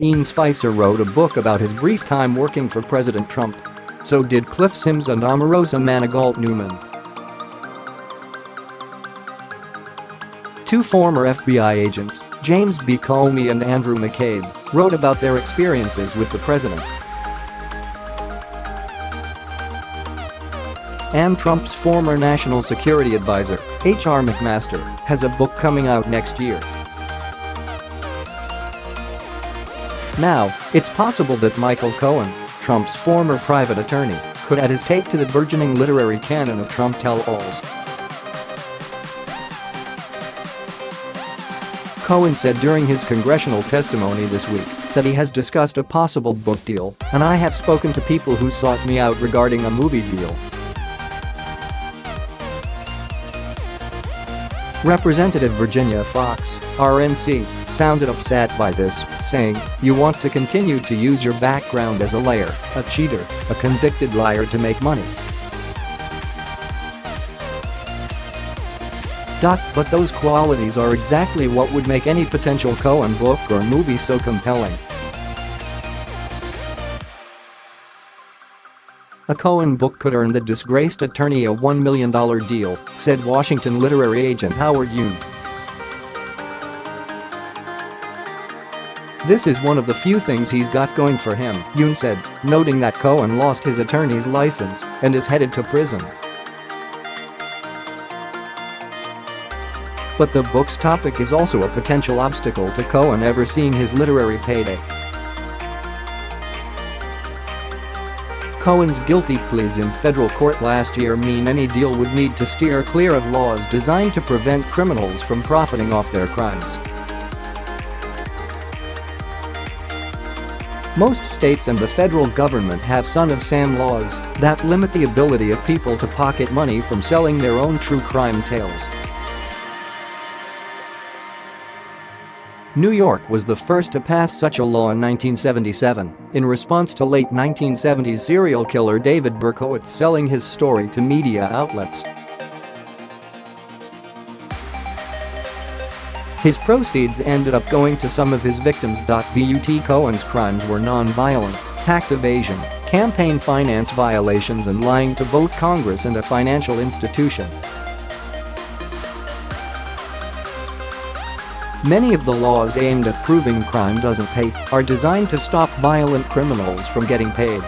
Ian Spicer wrote a book about his brief time working for President Trump. So did Cliff Sims and Omarosa Manigault-Newman. Two former FBI agents, James B. Comey and Andrew McCabe, wrote about their experiences with the president. And Trump's former national security advisor, H.R. McMaster, has a book coming out next year. Now, it's possible that Michael Cohen, Trump's former private attorney, could add his take to the burgeoning literary canon of Trump tell-alls. Cohen said during his congressional testimony this week that he has discussed a possible book deal, and I have spoken to people who sought me out regarding a movie deal. Representative Virginia Fox, RNC, sounded upset by this, saying, "You want to continue to use your background as a liar, a cheater, a convicted liar to make money." But those qualities are exactly what would make any potential Cohen book or movie so compelling. A Cohen book could earn the disgraced attorney a $1 million deal, said Washington literary agent Howard Yoon. "This is one of the few things he's got going for him," Yoon said, noting that Cohen lost his attorney's license and is headed to prison. But the book's topic is also a potential obstacle to Cohen ever seeing his literary payday. Cohen's guilty pleas in federal court last year mean any deal would need to steer clear of laws designed to prevent criminals from profiting off their crimes. Most states and the federal government have son of Sam laws that limit the ability of people to pocket money from selling their own true crime tales. New York was the first to pass such a law in 1977, in response to late 1970s serial killer David Berkowitz selling his story to media outlets. His proceeds ended up going to some of his victims. But Cohen's crimes were non-violent, tax evasion, campaign finance violations and lying to both Congress and a financial institution. Many of the laws aimed at proving crime doesn't pay are designed to stop violent criminals from getting paid.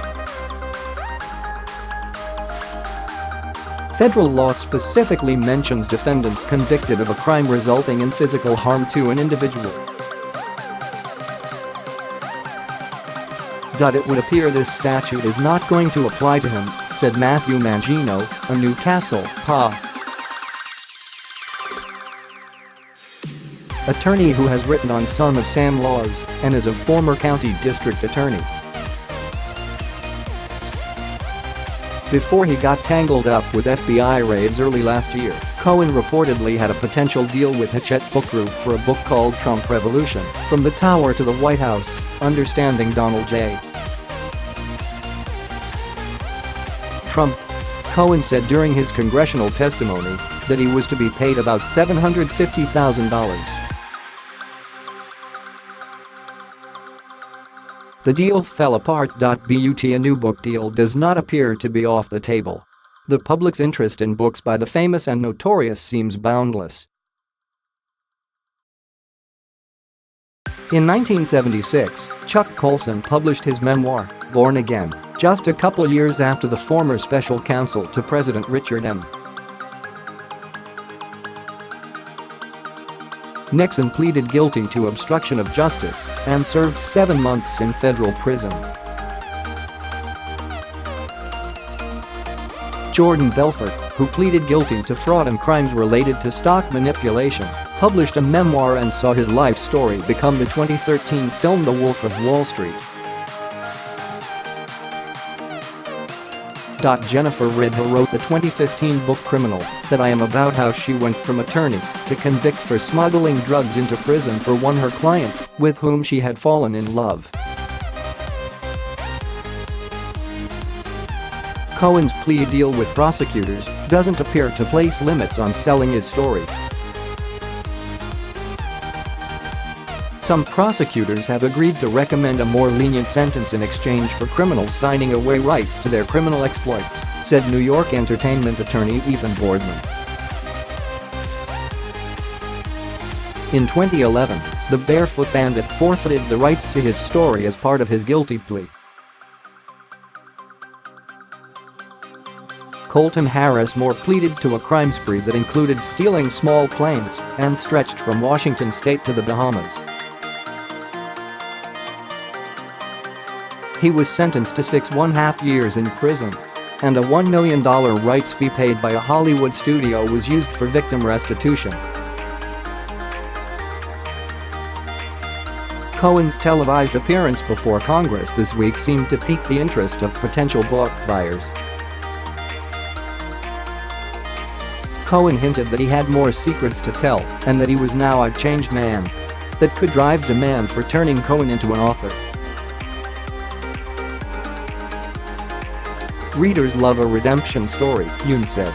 Federal law specifically mentions defendants convicted of a crime resulting in physical harm to an individual. It would appear this statute is not going to apply to him, said Matthew Mangino, a Newcastle, PA. attorney who has written on Son of Sam laws and is a former county district attorney. Before he got tangled up with FBI raids early last year, Cohen reportedly had a potential deal with Hachette Book Group for a book called Trump Revolution, From the Tower to the White House, Understanding Donald J. Trump. Cohen said during his congressional testimony that he was to be paid about $750,000. The deal fell apart. But a new book deal does not appear to be off the table. The public's interest in books by the famous and notorious seems boundless. In 1976, Chuck Colson published his memoir, Born Again, just a couple years after the former special counsel to President Richard M. Nixon pleaded guilty to obstruction of justice and served 7 months in federal prison. Jordan Belfort, who pleaded guilty to fraud and crimes related to stock manipulation, published a memoir and saw his life story become the 2013 film The Wolf of Wall Street. Jennifer Ridha wrote the 2015 book Criminal, that I am about how she went from attorney to convict for smuggling drugs into prison for one of her clients with whom she had fallen in love. Cohen's plea deal with prosecutors doesn't appear to place limits on selling his story. Some prosecutors have agreed to recommend a more lenient sentence in exchange for criminals signing away rights to their criminal exploits, said New York entertainment attorney Ethan Boardman. In 2011, the Barefoot Bandit forfeited the rights to his story as part of his guilty plea. Colton Harris Moore pleaded to a crime spree that included stealing small planes and stretched from Washington state to the Bahamas. He was sentenced to 6.5 years in prison. And a $1 million rights fee paid by a Hollywood studio was used for victim restitution. Cohen's televised appearance before Congress this week seemed to pique the interest of potential book buyers. Cohen hinted that he had more secrets to tell and that he was now a changed man. That could drive demand for turning Cohen into an author. Readers love a redemption story, Yoon said.